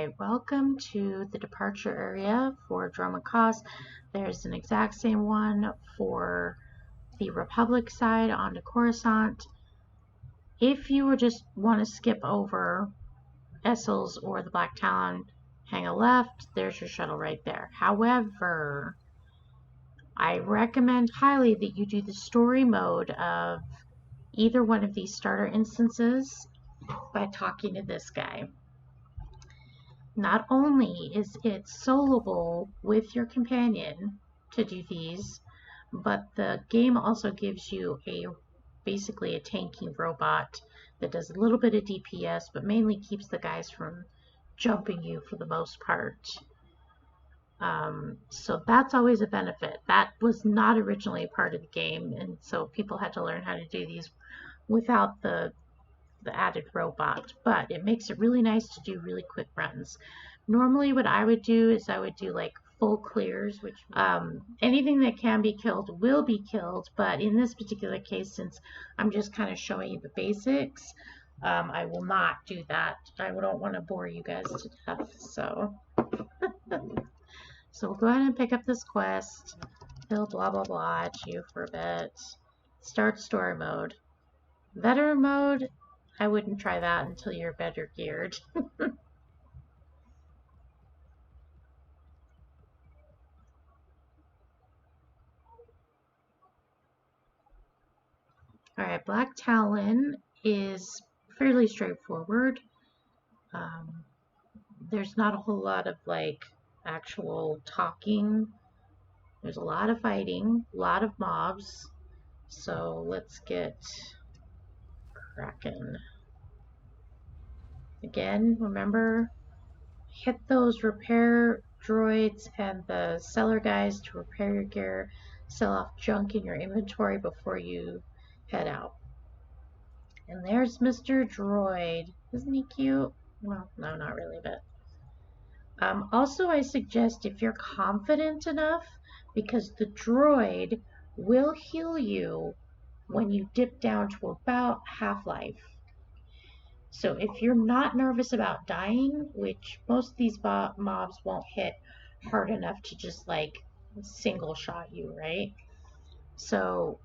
Alright, welcome to the departure area for Droma Kos. There's an exact same one for the Republic side onto Coruscant. If you would just want to skip over Essel's or the Black Talon, hang a left, there's your shuttle right there. However, I recommend highly that you do the story mode of either one of these starter instances by talking to this guy. Not only is it soloable with your companion to do these, but the game also gives you basically a tanking robot that does a little bit of DPS, but mainly keeps the guys from jumping you for the most part. So that's always a benefit. That was not originally a part of the game, and so people had to learn how to do these without the added robot, but it makes it really nice to do really quick runs. Normally what I would do is I would do like full clears, which anything that can be killed will be killed, but in this particular case, since I'm just kind of showing you the basics, I will not do that. I don't want to bore you guys to death, so so we'll go ahead and pick up this quest. He'll blah blah blah at you for a bit. Start story mode. Veteran mode, I wouldn't try that until you're better geared. Alright, Black Talon is fairly straightforward. There's not a whole lot of like actual talking. There's a lot of fighting, a lot of mobs. So let's get cracking. Again, remember, hit those repair droids and the seller guys to repair your gear, sell off junk in your inventory before you head out. And there's Mr. Droid. Isn't he cute? Well, no, not really, but also I suggest if you're confident enough, because the droid will heal you when you dip down to about half-life. So if you're not nervous about dying, which most of these mobs won't hit hard enough to just like single shot you, right? So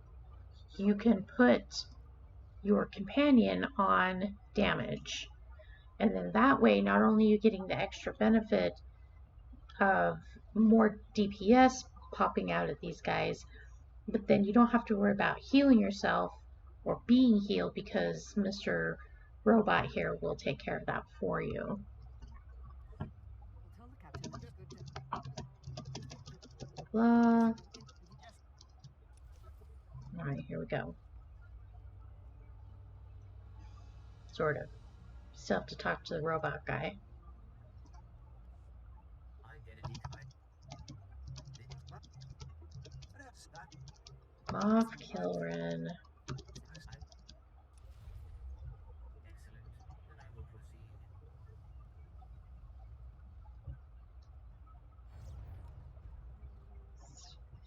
you can put your companion on damage. And then that way, not only are you getting the extra benefit of more DPS popping out at these guys, but then you don't have to worry about healing yourself or being healed because Mr. Robot here will take care of that for you. Blah. Alright, here we go. Sort of. Still have to talk to the robot guy. Off Kilrin.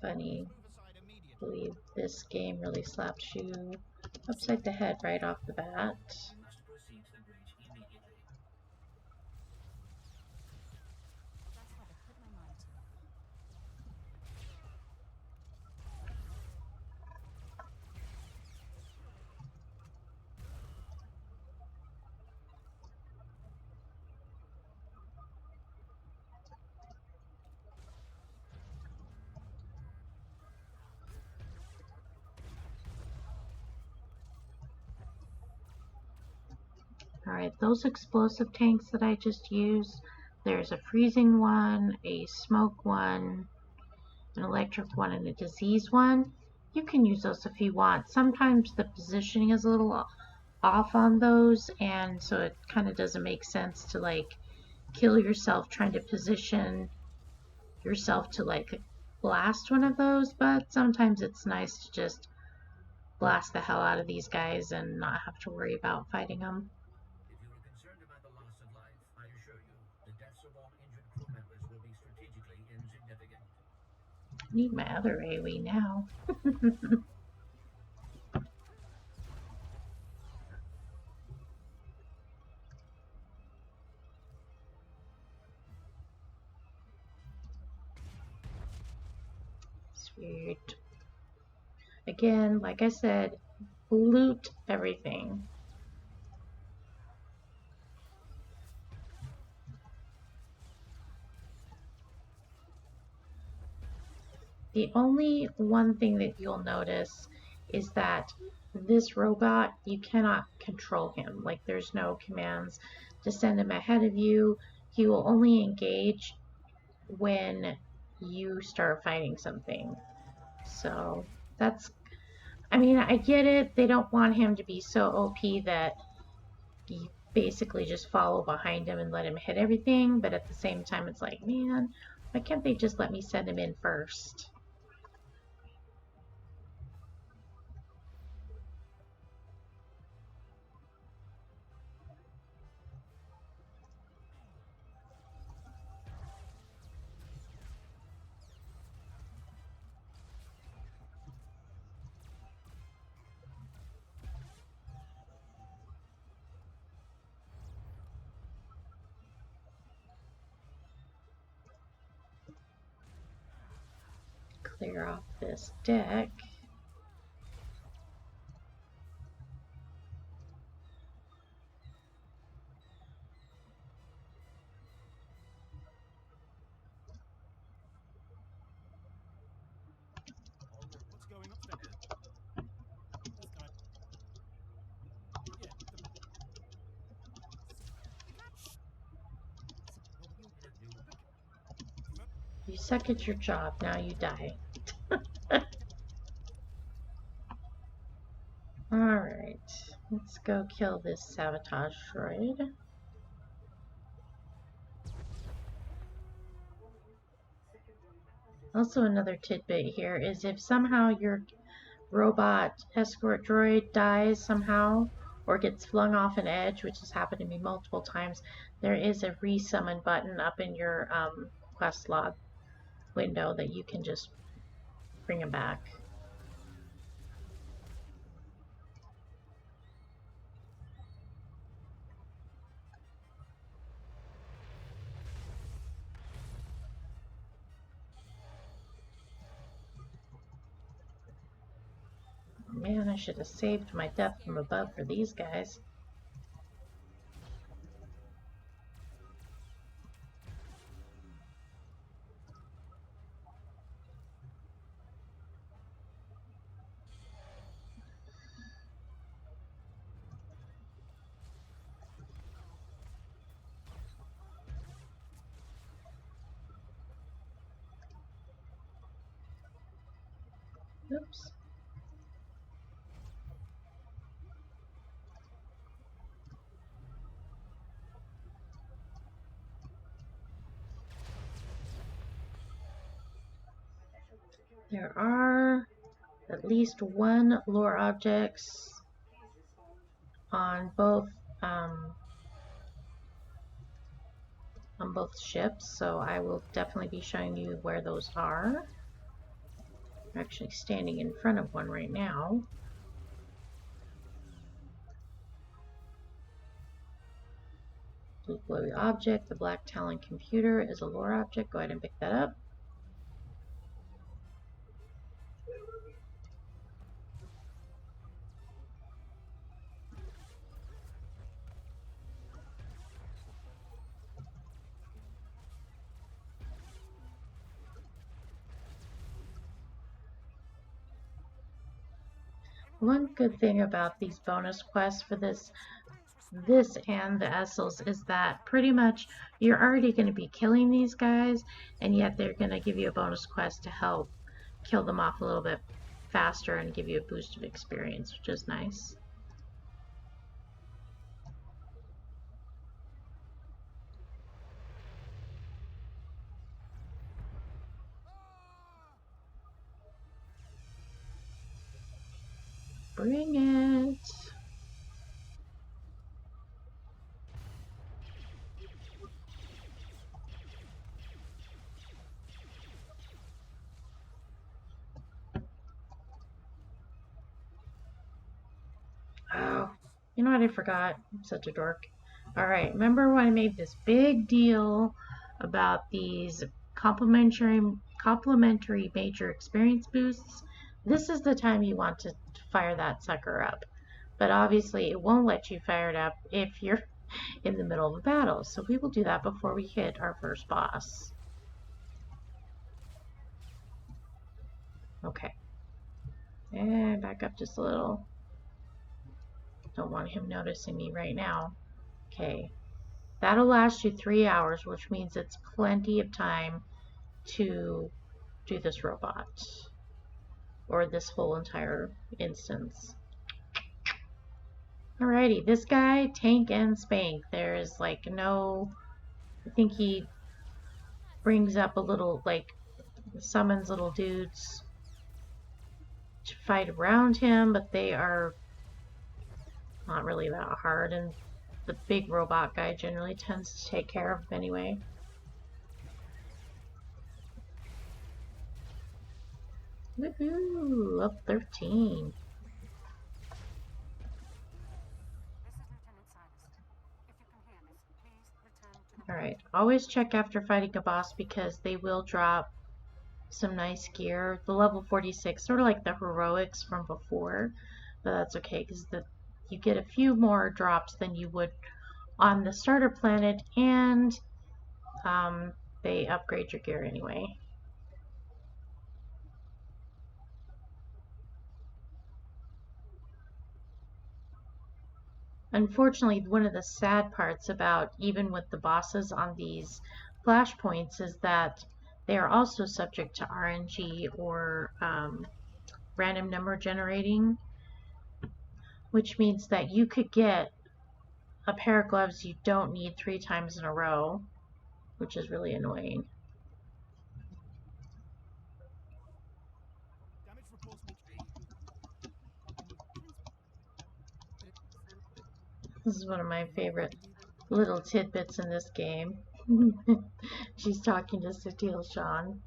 Funny. I believe this game really slaps you upside the head right off the bat. Alright, those explosive tanks that I just used, there's a freezing one, a smoke one, an electric one, and a disease one. You can use those if you want. Sometimes the positioning is a little off on those, and so it kind of doesn't make sense to like kill yourself trying to position yourself to like blast one of those, but sometimes it's nice to just blast the hell out of these guys and not have to worry about fighting them. I need my other AoE now. Cute. Again, like I said, loot everything. The only one thing that you'll notice is that this robot, you cannot control him. Like, there's no commands to send him ahead of you. He will only engage when you start fighting something. So that's, I mean, I get it. They don't want him to be so OP that you basically just follow behind him and let him hit everything. But at the same time, it's like, man, why can't they just let me send him in first? Clear off this deck. You suck at your job, now you die. Alright, let's go kill this sabotage droid. Also, another tidbit here is if somehow your robot escort droid dies somehow or gets flung off an edge, which has happened to me multiple times, there is a resummon button up in your quest log window that you can just bring him back. Man, I should have saved my death from above for these guys. Oops. There are at least one lore objects on both ships, so I will definitely be showing you where those are. I'm actually standing in front of one right now. Blue glowy object, the Black Talon computer is a lore object. Go ahead and pick that up. One good thing about these bonus quests for this and the Essels is that pretty much you're already going to be killing these guys, and yet they're going to give you a bonus quest to help kill them off a little bit faster and give you a boost of experience, which is nice. Bring it! Oh, you know what I forgot? I'm such a dork. Alright, remember when I made this big deal about these complimentary complimentary major experience boosts, this is the time you want to fire that sucker up. But obviously it won't let you fire it up if you're in the middle of a battle. So we will do that before we hit our first boss. Okay. And back up just a little. Don't want him noticing me right now. Okay. That'll last you 3 hours, which means it's plenty of time to do this robot. Or this whole entire instance. Alrighty, this guy, tank and spank. There's like no... I think he brings up a little, like, summons little dudes to fight around him, but they are not really that hard, and the big robot guy generally tends to take care of him anyway. Woohoo! Up 13. Alright, always check after fighting a boss because they will drop some nice gear. The level 46, sort of like the heroics from before, but that's okay because you get a few more drops than you would on the starter planet, and they upgrade your gear anyway. Unfortunately, one of the sad parts about even with the bosses on these flashpoints is that they are also subject to RNG or random number generating, which means that you could get a pair of gloves you don't need 3 times in a row, which is really annoying. This is one of my favorite little tidbits in this game. She's talking to Sutil Sean.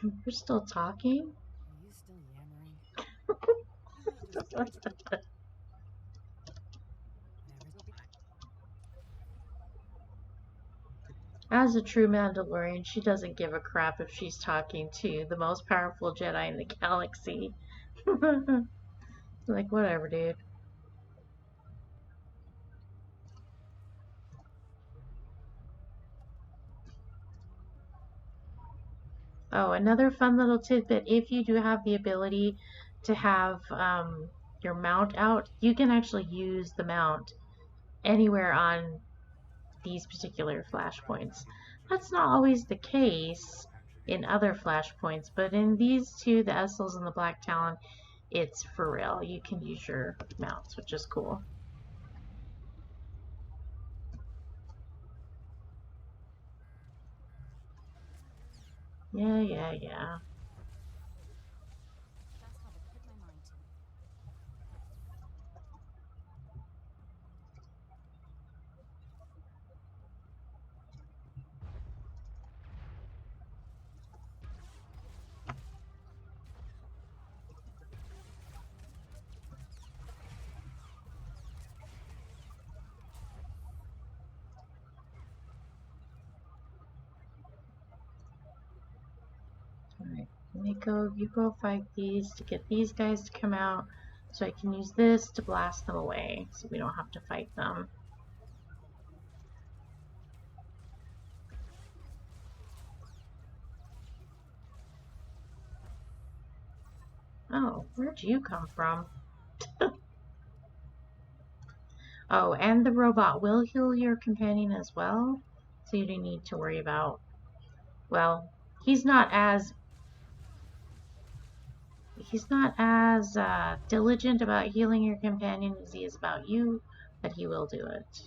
We're still talking? Are you still yammering? As a true Mandalorian, she doesn't give a crap if she's talking to the most powerful Jedi in the galaxy. Like, whatever, dude. Oh, another fun little tidbit, if you do have the ability to have your mount out, you can actually use the mount anywhere on these particular flashpoints. That's not always the case in other flashpoints, but in these two, the Essels and the Black Talon, it's for real. You can use your mounts, which is cool. Yeah. Alright, you go fight these to get these guys to come out so I can use this to blast them away so we don't have to fight them. Oh, where'd you come from? Oh, and the robot will heal your companion as well, so you don't need to worry about... Well, he's not as diligent about healing your companion as he is about you, but he will do it.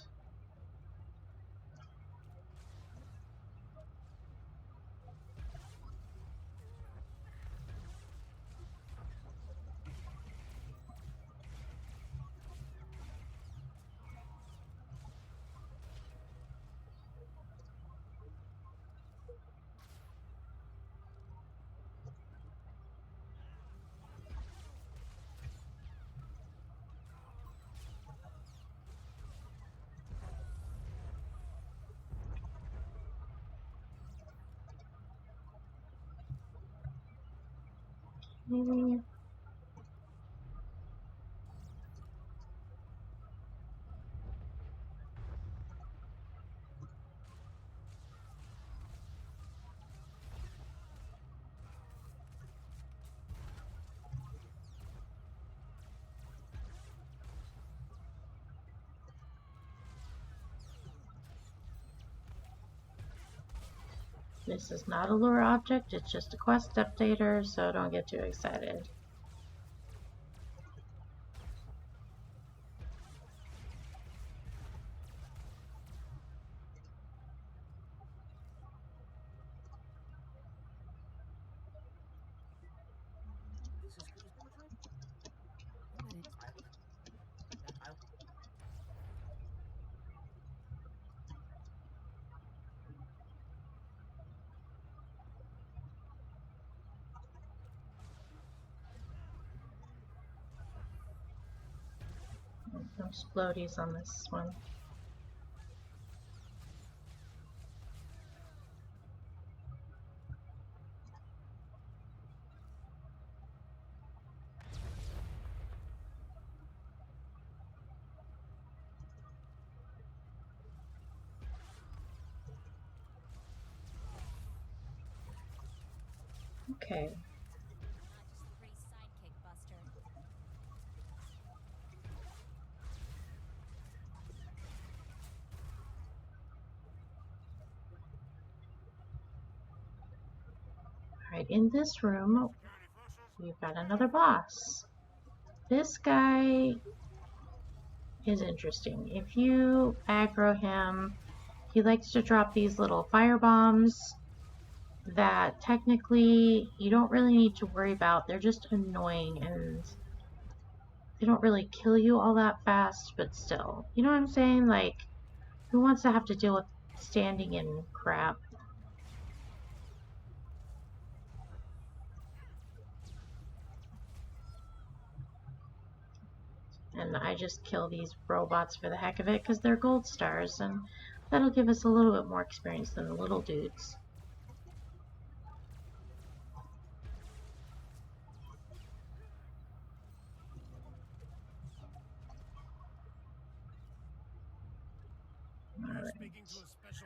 Maybe. This is not a lure object, it's just a quest updater, so don't get too excited. No explodies on this one. Okay. Alright, in this room, we've got another boss. This guy is interesting. If you aggro him, he likes to drop these little fire bombs that technically you don't really need to worry about. They're just annoying and they don't really kill you all that fast, but still. You know what I'm saying? Like, who wants to have to deal with standing in crap? And I just kill these robots for the heck of it because they're gold stars, and that'll give us a little bit more experience than the little dudes. Alright.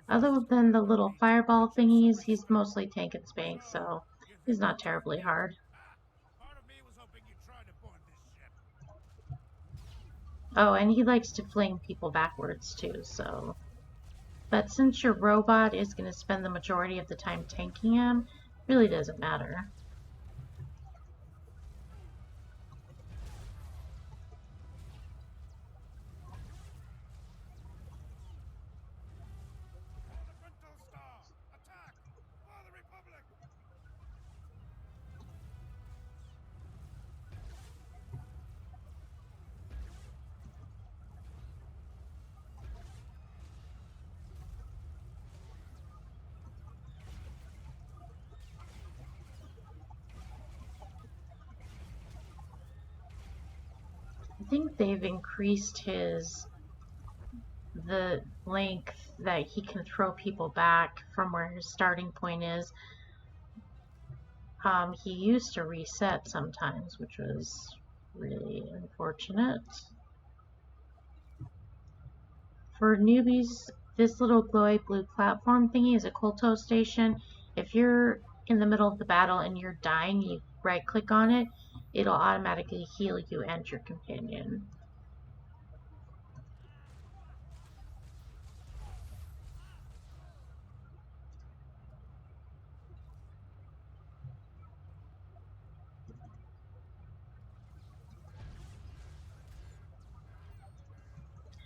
Other than the little fireball thingies, he's mostly tank and spank, so he's not terribly hard. Oh, and he likes to fling people backwards too, so... But since your robot is going to spend the majority of the time tanking him, it really doesn't matter. I think they've increased the length that he can throw people back from where his starting point is. He used to reset sometimes, which was really unfortunate. For newbies, this little glowy blue platform thingy is a Kolto station. If you're in the middle of the battle and you're dying, you right click on it, it'll automatically heal you and your companion.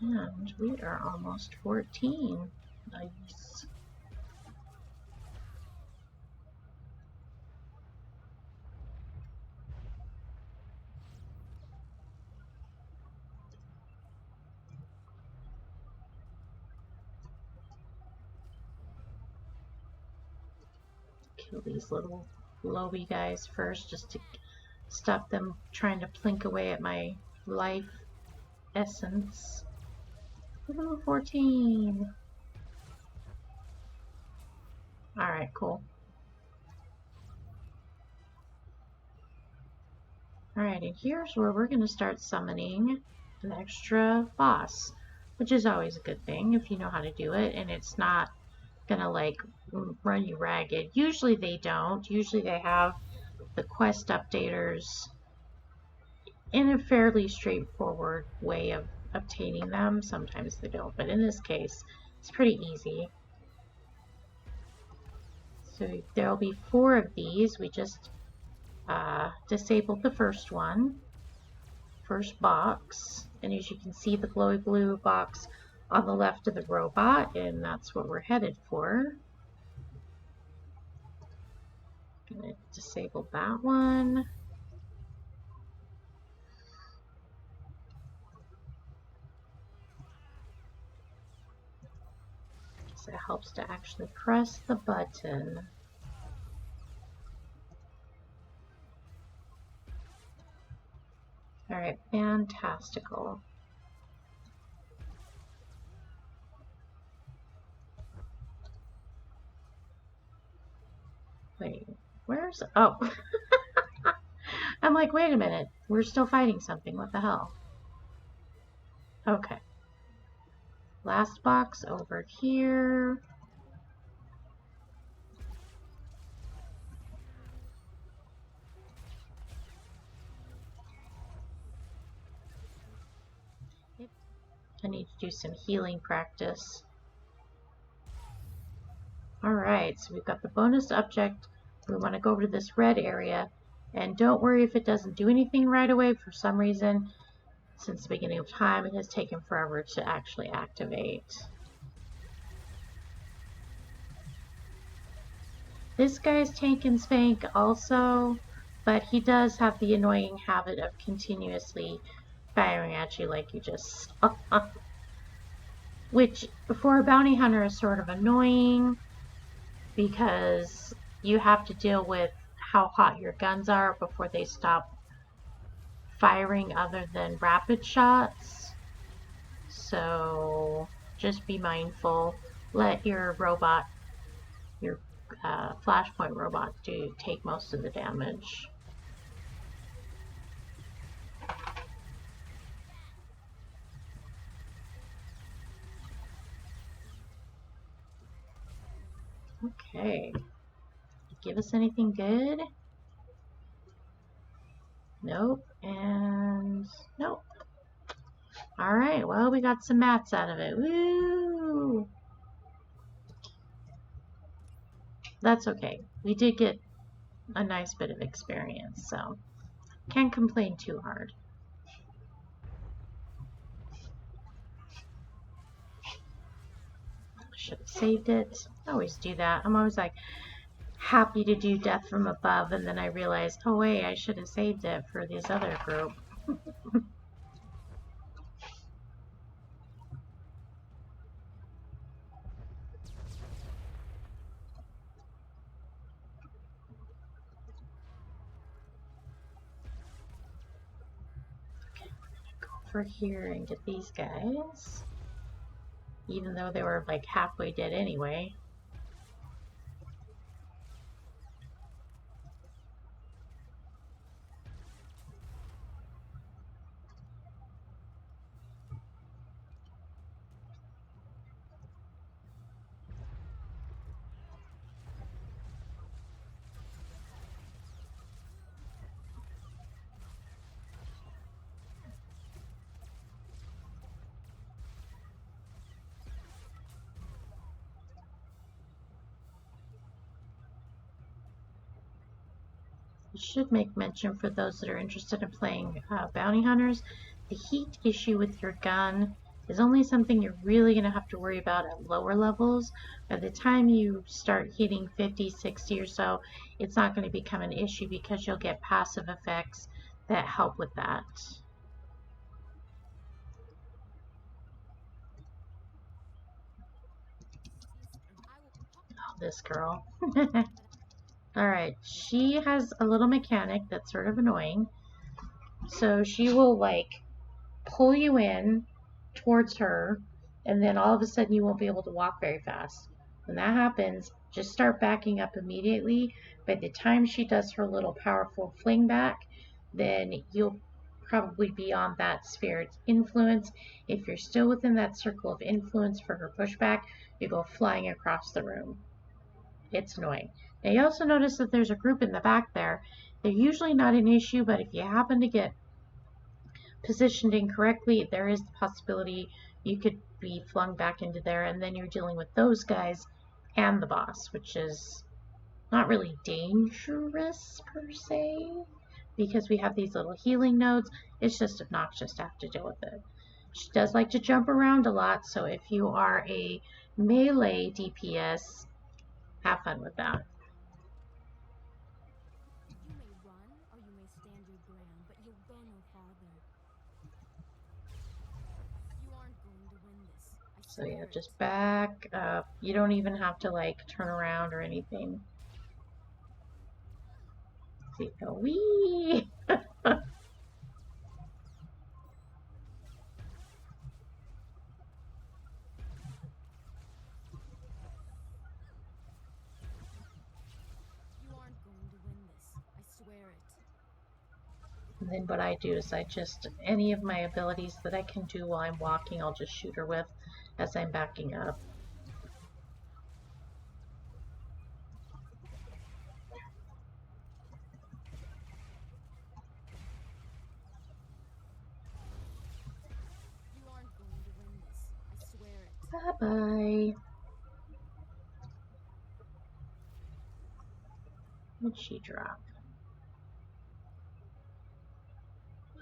And we are almost 14. Nice. Kill these little glowy guys first, just to stop them trying to plink away at my life essence. Level 14. Alright, cool. Alright, and here's where we're going to start summoning an extra boss, which is always a good thing if you know how to do it, and it's not going to like run you ragged. Usually they don't. Usually they have the quest updaters in a fairly straightforward way of obtaining them. Sometimes they don't, but in this case, it's pretty easy. So there'll be 4 of these. We just disabled the first one, first box, and as you can see the glowy blue box on the left of the robot, and that's what we're headed for. I'm going to disable that one. So it helps to actually press the button. Alright, fantastical. Wait, where's... Oh! I'm like, wait a minute. We're still fighting something. What the hell? Okay. Last box over here. I need to do some healing practice. Alright, so we've got the bonus object. We want to go over to this red area. And don't worry if it doesn't do anything right away. For some reason, since the beginning of time, it has taken forever to actually activate. This guy's tank and spank also, but he does have the annoying habit of continuously firing at you like you just saw. Which, for a bounty hunter, is sort of annoying because you have to deal with how hot your guns are before they stop firing other than rapid shots. So just be mindful. Let your robot, your flashpoint robot, take most of the damage. Okay. Give us anything good? Nope. And nope. Alright, well, we got some mats out of it. Woo! That's okay. We did get a nice bit of experience, so can't complain too hard. Should have saved it. I always do that. I'm always like happy to do death from above, and then I realize, oh wait, I should have saved it for this other group. Over here and get these guys, even though they were like halfway dead anyway. I should make mention for those that are interested in playing bounty hunters, the heat issue with your gun is only something you're really going to have to worry about at lower levels. By the time you start hitting 50, 60 or so, it's not going to become an issue because you'll get passive effects that help with that. Oh, this girl. Alright, she has a little mechanic that's sort of annoying. So she will like pull you in towards her, and then all of a sudden you won't be able to walk very fast. When that happens, just start backing up immediately. By the time she does her little powerful fling back, then you'll probably be on that sphere's influence. If you're still within that circle of influence for her pushback, you go flying across the room. It's annoying. Now you also notice that there's a group in the back there. They're usually not an issue, but if you happen to get positioned incorrectly, there is the possibility you could be flung back into there, and then you're dealing with those guys and the boss, which is not really dangerous per se, because we have these little healing nodes. It's just obnoxious to have to deal with it. She does like to jump around a lot, so if you are a melee DPS, have fun with that. You may run or you may stand your ground, but you'll go no farther. You aren't going to win this. So yeah, just back up. You don't even have to like turn around or anything. See, go wee. You aren't going to win this. I swear it. And then what I do is I just, any of my abilities that I can do while I'm walking, I'll just shoot her with as I'm backing up. You aren't going to win this. I swear it. Bye-bye. What'd she drop?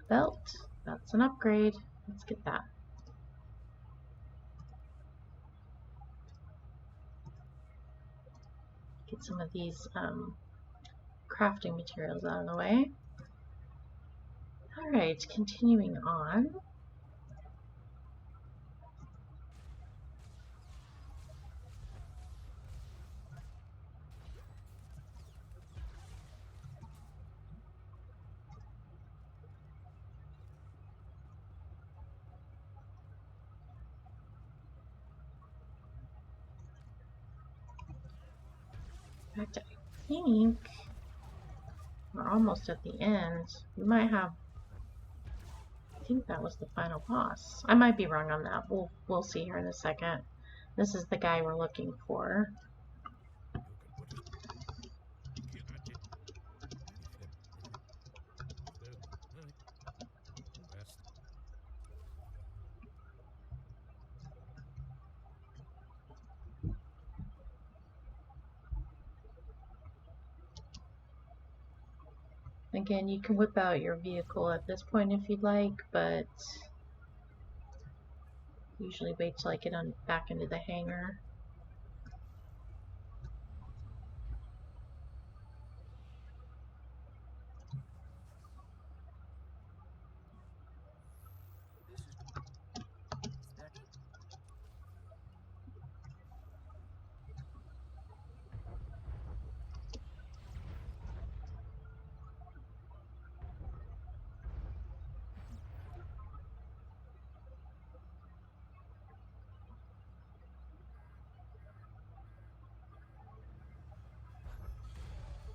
Belt. That's an upgrade. Let's get that. Get some of these crafting materials out of the way. Alright, continuing on. In fact, I think we're almost at the end. We might have, I think that was the final boss. I might be wrong on that. We'll see here in a second. This is the guy we're looking for. Again, you can whip out your vehicle at this point if you'd like, but usually wait till I get on back into the hangar.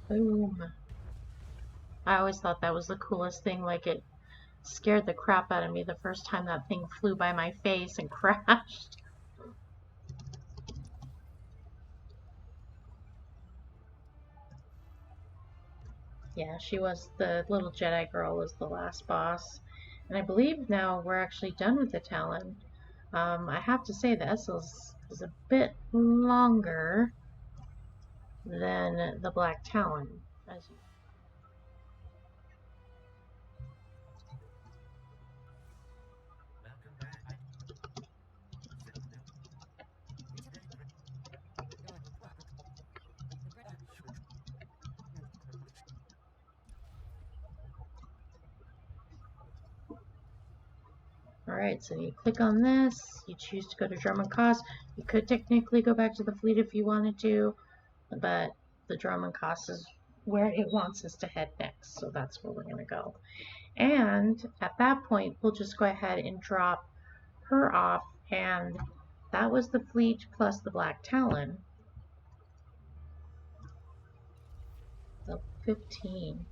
Boom. I always thought that was the coolest thing, like it scared the crap out of me the first time that thing flew by my face and crashed. Yeah, she was, the little Jedi girl was the last boss. And I believe now we're actually done with the Talon. I have to say the Essels is a bit longer than the Black Talon. As you Alright, so you click on this, you choose to go to Drummond Cost. You could technically go back to the fleet if you wanted to, but the Drummond Cost is where it wants us to head next, so that's where we're going to go. And at that point, we'll just go ahead and drop her off, and that was the fleet plus the Black Talon. So 15.